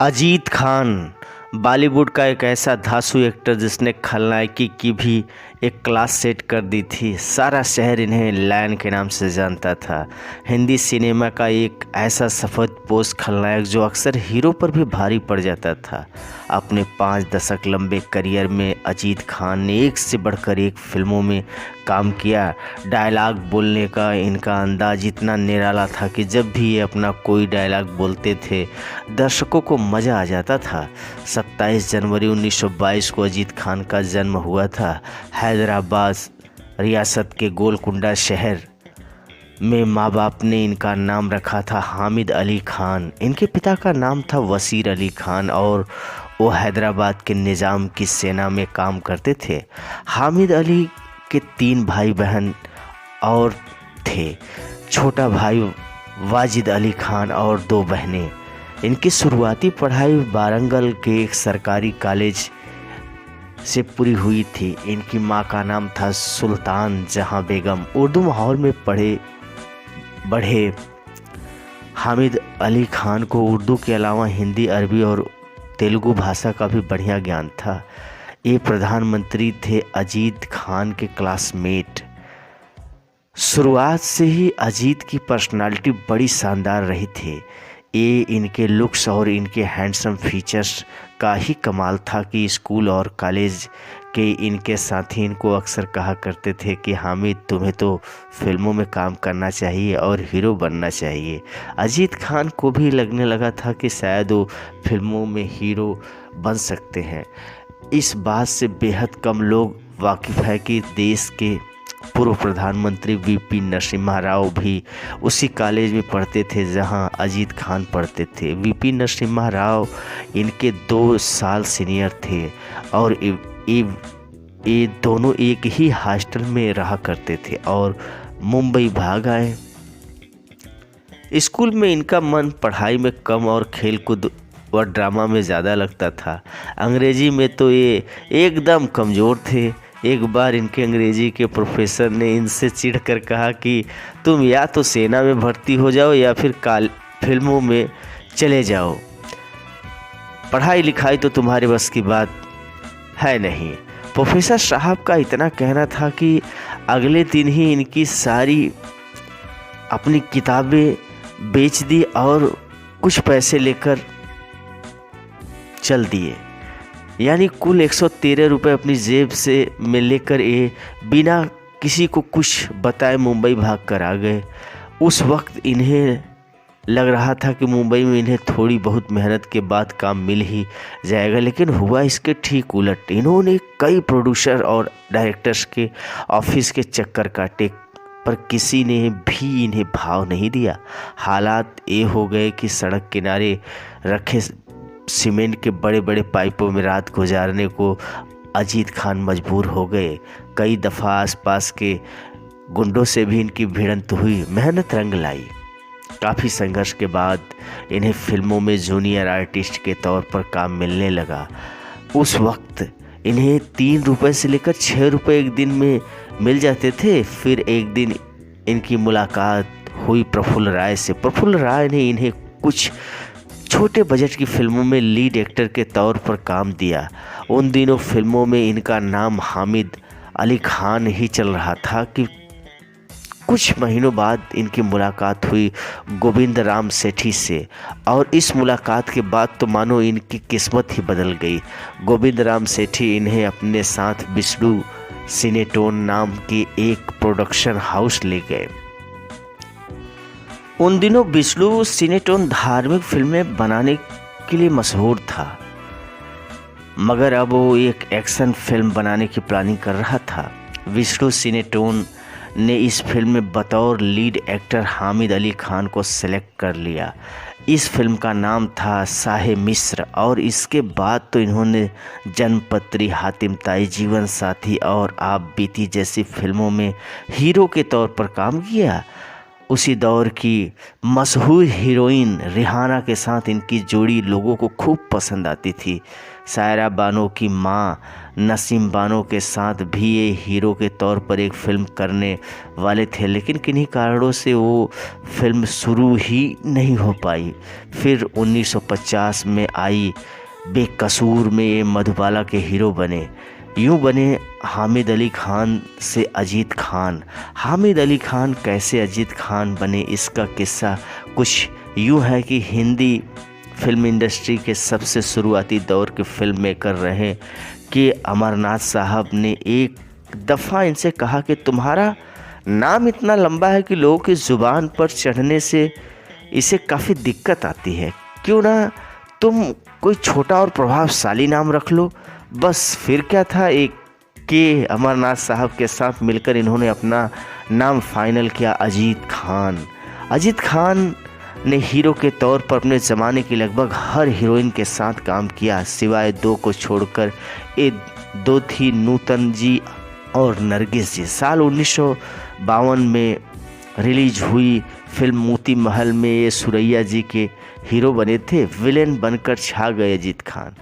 अजीत खान बॉलीवुड का एक ऐसा धांसू एक्टर जिसने खलनायकी की भी एक क्लास सेट कर दी थी। सारा शहर इन्हें लायन के नाम से जानता था। हिंदी सिनेमा का एक ऐसा सफेद पोश खलनायक जो अक्सर हीरो पर भी भारी पड़ जाता था। अपने 5 दशक लंबे करियर में अजीत खान ने एक से बढ़कर एक फिल्मों में काम किया। डायलॉग बोलने का इनका अंदाज इतना निराला था कि जब भी ये अपना कोई डायलॉग बोलते थे दर्शकों को मज़ा आ जाता था। 27 जनवरी 1922 को अजीत खान का जन्म हुआ था। हैदराबाद रियासत के गोलकुंडा शहर में माँ बाप ने इनका नाम रखा था हामिद अली खान। इनके पिता का नाम था वसीर अली खान और वो हैदराबाद के निज़ाम की सेना में काम करते थे। हामिद अली के 3 भाई बहन और थे। छोटा भाई वाजिद अली खान और 2 बहनें। इनकी शुरुआती पढ़ाई वारंगल के एक सरकारी कॉलेज से पूरी हुई थी। इनकी माँ का नाम था सुल्तान जहां बेगम। उर्दू माहौल में बढ़े हामिद अली खान को उर्दू के अलावा हिंदी, अरबी और तेलुगु भाषा का भी बढ़िया ज्ञान था। ये प्रधानमंत्री थे अजीत खान के क्लासमेट। शुरुआत से ही अजीत की पर्सनालिटी बड़ी शानदार रही थी। ये इनके लुक्स और इनके हैंडसम फीचर्स का ही कमाल था कि स्कूल और कॉलेज के इनके साथी इनको अक्सर कहा करते थे कि हामिद तुम्हें तो फिल्मों में काम करना चाहिए और हीरो बनना चाहिए। अजीत खान को भी लगने लगा था कि शायद वो फिल्मों में हीरो बन सकते हैं। इस बात से बेहद कम लोग वाकिफ़ है कि देश के पूर्व प्रधानमंत्री वीपी नरसिम्हा राव भी उसी कॉलेज में पढ़ते थे जहां अजीत खान पढ़ते थे। वीपी नरसिम्हा राव इनके 2 साल सीनियर थे और ये दोनों एक ही हॉस्टल में रहा करते थे और मुंबई भाग आए। स्कूल में इनका मन पढ़ाई में कम और खेलकूद व ड्रामा में ज़्यादा लगता था। अंग्रेजी में तो ये एकदम कमज़ोर थे। एक बार इनके अंग्रेजी के प्रोफेसर ने इनसे चिढ़कर कहा कि तुम या तो सेना में भर्ती हो जाओ या फिर फिल्मों में चले जाओ। पढ़ाई लिखाई तो तुम्हारे बस की बात है नहीं। प्रोफेसर साहब का इतना कहना था कि अगले दिन ही इनकी सारी अपनी किताबें बेच दी और कुछ पैसे लेकर चल दिए। यानी कुल 113 रुपये अपनी जेब से में लेकर ये बिना किसी को कुछ बताए मुंबई भाग कर आ गए। उस वक्त इन्हें लग रहा था कि मुंबई में इन्हें थोड़ी बहुत मेहनत के बाद काम मिल ही जाएगा, लेकिन हुआ इसके ठीक उलट। इन्होंने कई प्रोड्यूसर और डायरेक्टर्स के ऑफिस के चक्कर काटे पर किसी ने भी इन्हें भाव नहीं दिया। हालात ये हो गए कि सड़क किनारे रखे सीमेंट के बड़े बड़े पाइपों में रात गुजारने को अजीत खान मजबूर हो गए। कई दफ़ा आसपास के गुंडों से भी इनकी भिड़ंत हुई। मेहनत रंग लाई। काफ़ी संघर्ष के बाद इन्हें फिल्मों में जूनियर आर्टिस्ट के तौर पर काम मिलने लगा। उस वक्त इन्हें 3 रुपये से लेकर 6 रुपये एक दिन में मिल जाते थे। फिर एक दिन इनकी मुलाकात हुई प्रफुल्ल राय से। प्रफुल्ल राय ने इन्हें कुछ छोटे बजट की फिल्मों में लीड एक्टर के तौर पर काम दिया। उन दिनों फिल्मों में इनका नाम हामिद अली खान ही चल रहा था कि कुछ महीनों बाद इनकी मुलाकात हुई गोविंद राम सेठी से और इस मुलाकात के बाद तो मानो इनकी किस्मत ही बदल गई। गोविंद राम सेठी इन्हें अपने साथ विष्णु सिनेटोन नाम के एक प्रोडक्शन हाउस ले गए। उन दिनों विष्णु सिनेटोन धार्मिक फिल्में बनाने के लिए मशहूर था, मगर अब वो एक एक्शन फिल्म बनाने की प्लानिंग कर रहा था। विष्णु सिनेटोन ने इस फिल्म में बतौर लीड एक्टर हामिद अली खान को सेलेक्ट कर लिया। इस फिल्म का नाम था साहे मिस्र और इसके बाद तो इन्होंने जन्मपत्री, हातिम ताई, जीवन साथी और आप बीती जैसी फिल्मों में हीरो के तौर पर काम किया। उसी दौर की मशहूर हीरोइन रिहाना के साथ इनकी जोड़ी लोगों को खूब पसंद आती थी। सायरा बानो की मां नसीम बानो के साथ भी ये हीरो के तौर पर एक फ़िल्म करने वाले थे, लेकिन किन्हीं कारणों से वो फिल्म शुरू ही नहीं हो पाई। फिर 1950 में आई बेकसूर में ये मधुबाला के हीरो बने। यूँ बने हामिद अली खान से अजीत खान। हामिद अली खान कैसे अजीत खान बने, इसका किस्सा कुछ यूँ है कि हिंदी फिल्म इंडस्ट्री के सबसे शुरुआती दौर के फिल्म मेकर रहे कि अमरनाथ साहब ने एक दफ़ा इनसे कहा कि तुम्हारा नाम इतना लंबा है कि लोगों की ज़ुबान पर चढ़ने से इसे काफ़ी दिक्कत आती है, क्यों ना तुम कोई छोटा और प्रभावशाली नाम रख लो। बस फिर क्या था, एक के अमरनाथ साहब के साथ मिलकर इन्होंने अपना नाम फाइनल किया, अजीत खान। अजीत खान ने हीरो के तौर पर अपने ज़माने की लगभग हर हीरोइन के साथ काम किया, सिवाय दो को छोड़कर। ये दो थी नूतन जी और नरगिस जी। साल 1952 में रिलीज हुई फिल्म मोती महल में ये सुरैया जी के हीरो बने थे। विलेन बनकर छा गए अजीत खान।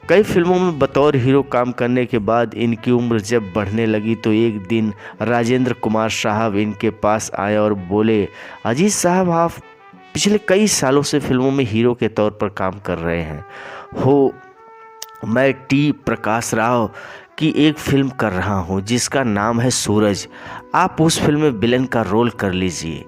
कई फिल्मों में बतौर हीरो काम करने के बाद इनकी उम्र जब बढ़ने लगी तो एक दिन राजेंद्र कुमार साहब इनके पास आए और बोले, अजीत साहब आप पिछले कई सालों से फिल्मों में हीरो के तौर पर काम कर रहे हैं हो। मैं टी प्रकाश राव की एक फिल्म कर रहा हूं जिसका नाम है सूरज। आप उस फिल्म में विलेन का रोल कर लीजिए।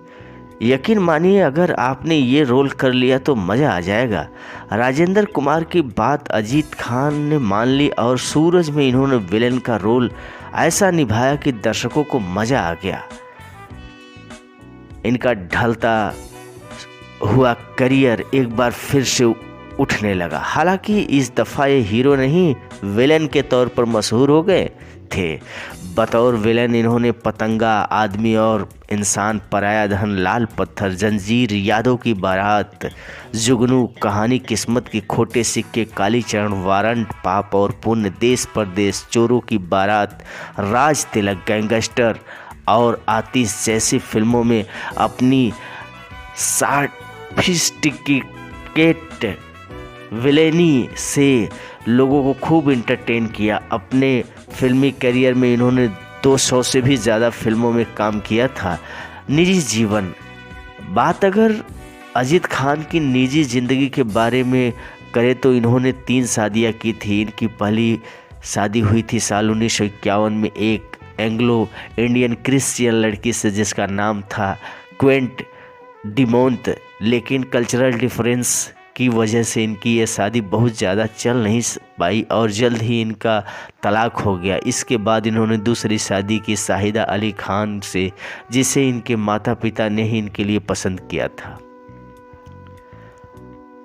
यकीन मानिए अगर आपने ये रोल कर लिया तो मज़ा आ जाएगा। राजेंद्र कुमार की बात अजीत खान ने मान ली और सूरज में इन्होंने विलेन का रोल ऐसा निभाया कि दर्शकों को मज़ा आ गया। इनका ढलता हुआ करियर एक बार फिर से उठने लगा। हालांकि इस दफ़ा ये हीरो नहीं विलेन के तौर पर मशहूर हो गए थे। बतौर विलेन इन्होंने पतंगा, आदमी और इंसान, पराया धन, लाल पत्थर, जंजीर, यादों की बारात, जुगनू, कहानी, किस्मत के खोटे सिक्के, कालीचरण, वारंट, पाप और पुण्य, देश परदेश, चोरों की बारात, राज तिलक, गैंगस्टर और आतिश जैसी फिल्मों में अपनी सॉफिस्टिकेटेड विलेनी से लोगों को खूब इंटरटेन किया। अपने फिल्मी करियर में इन्होंने 200 से भी ज़्यादा फिल्मों में काम किया था। निजी जीवन, बात अगर अजीत खान की निजी ज़िंदगी के बारे में करें तो इन्होंने 3 शादियां की थी। इनकी पहली शादी हुई थी साल 1951 में एक एंग्लो इंडियन क्रिश्चियन लड़की से जिसका नाम था क्वेंट डिमोंट, लेकिन कल्चरल डिफरेंस की वजह से इनकी ये शादी बहुत ज़्यादा चल नहीं पाई और जल्द ही इनका तलाक हो गया। इसके बाद इन्होंने दूसरी शादी की शाहिदा अली खान से, जिसे इनके माता पिता ने ही इनके लिए पसंद किया था।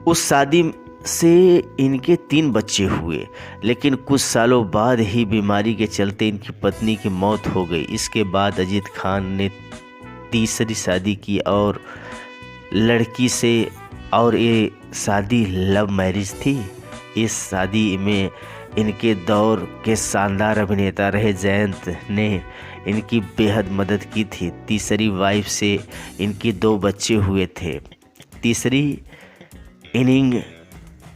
उस शादी से इनके 3 बच्चे हुए, लेकिन कुछ सालों बाद ही बीमारी के चलते इनकी पत्नी की मौत हो गई। इसके बाद अजीत खान ने तीसरी शादी की और लड़की से, और ये शादी लव मैरिज थी। इस शादी में इनके दौर के शानदार अभिनेता रहे जयंत ने इनकी बेहद मदद की थी। तीसरी वाइफ से इनकी 2 बच्चे हुए थे। तीसरी इनिंग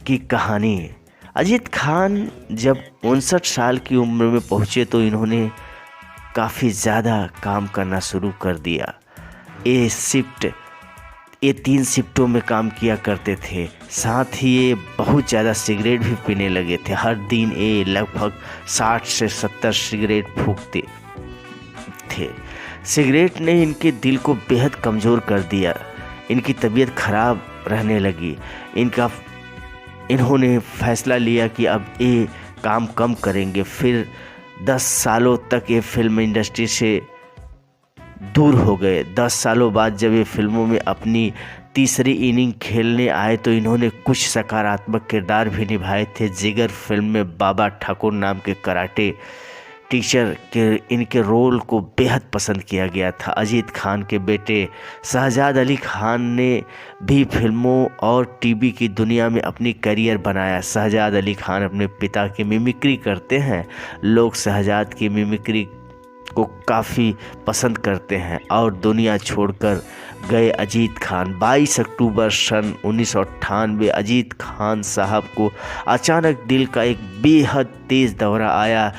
की कहानी, अजीत खान जब 59 साल की उम्र में पहुँचे तो इन्होंने काफ़ी ज़्यादा काम करना शुरू कर दिया। ये 3 शिफ्टों में काम किया करते थे। साथ ही ये बहुत ज़्यादा सिगरेट भी पीने लगे थे। हर दिन ये लगभग 60 से 70 सिगरेट फूंकते थे। सिगरेट ने इनके दिल को बेहद कमज़ोर कर दिया। इनकी तबीयत खराब रहने लगी। इन्होंने फैसला लिया कि अब ये काम कम करेंगे। फिर 10 सालों तक ये फिल्म इंडस्ट्री से दूर हो गए। 10 सालों बाद जब ये फिल्मों में अपनी तीसरी इनिंग खेलने आए तो इन्होंने कुछ सकारात्मक किरदार भी निभाए थे। जिगर फिल्म में बाबा ठाकुर नाम के कराटे टीचर के इनके रोल को बेहद पसंद किया गया था। अजीत खान के बेटे शहजाद अली खान ने भी फिल्मों और टीवी की दुनिया में अपनी करियर बनाया। शहजाद अली खान अपने पिता की मिमिक्री करते हैं। लोग शहजाद की मिमिक्री को काफ़ी पसंद करते हैं और दुनिया छोड़कर गए अजीत खान। 22 अक्टूबर सन 1998 अजीत खान साहब को अचानक दिल का एक बेहद तेज़ दौरा आया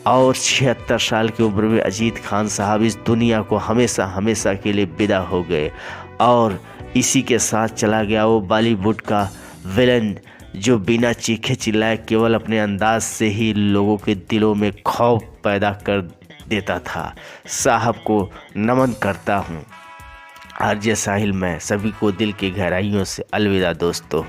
और 76 साल की उम्र में अजीत खान साहब इस दुनिया को हमेशा हमेशा के लिए विदा हो गए। और इसी के साथ चला गया वो बॉलीवुड का विलन जो बिना चीखे चिल्लाए केवल अपने अंदाज से ही लोगों के दिलों में खौफ पैदा कर देता था। साहब को नमन करता हूँ। आरजे साहिल मैं सभी को दिल की गहराइयों से अलविदा दोस्तों।